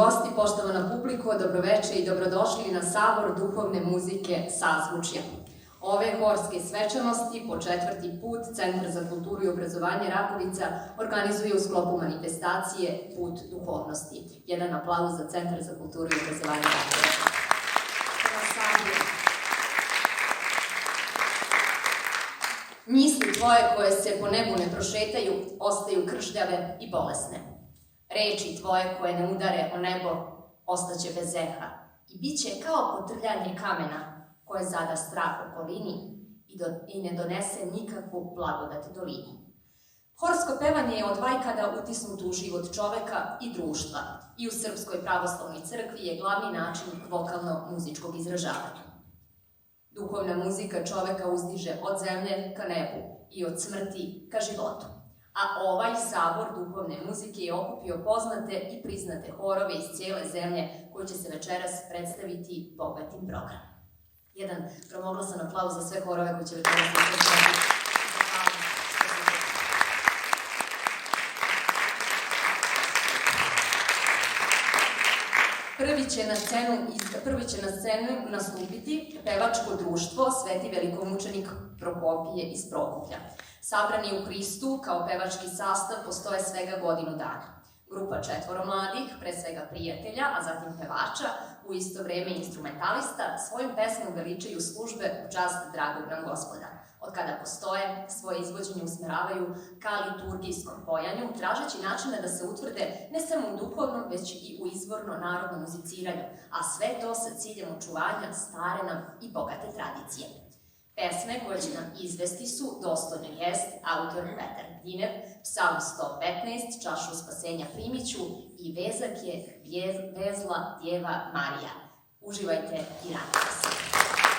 gosti, poštovana publiko, dobroveče i dobrodošli na Sabor duhovne muzike Sazvučja. Ove horske svečanosti po 4. put Centar za kulturu i obrazovanje Rakovica organizuje u sklopu manifestacije Put duhovnosti. Jedan aplauz za Centar za kulturu i obrazovanje Rakovica. Misli tvoje koje se po nebu ne prošetaju, ostaju kršljave i bolesne. Reči tvoje koje ne udare o nebo, ostaće bez eha i bit će kao potrljanje kamena koje zada strah okolini i ne donese nikakvu blagodat dolini. Horsko pevanje je od vajkada utisnuto u život čoveka i društva i u Srpskoj pravoslavnoj crkvi je glavni način vokalno-muzičkog izražavanja. Duhovna muzika čoveka uzdiže od zemlje ka nebu i od smrti ka životu. A ovaj sabor duhovne muzike je okupio poznate i priznate horove iz cijele zemlje koji će se večeras predstaviti bogatim programom. Jedan gromoglasan aplauz za sve horove koji će večeras predstaviti. Prvi će na scenu nastupiti pevačko društvo Sveti velikomučenik Prokopije iz Prokuplja. Sabrani u Hristu kao pevački sastav postoje svega godinu dana. Grupa 4 mladih, pre svega prijatelja, a zatim pevača, u isto vreme instrumentalista, svojim pesmom veličaju službe u čast dragog nam Gospoda. Od kada postoje, svoje izvođenje usmeravaju ka liturgijskom pojanju, tražeći načine da se utvrde ne samo u duhovnom, već i u izvorno narodnom muziciranju, a sve to sa ciljem očuvanja stare nam i bogate tradicije. Pesme koje će nam izvesti su Dostojno jest, autor Petar Dinev, Psalm 115, Čašu spasenja primiću i vezak je vezla Djeva Marija. Uživajte i radite se.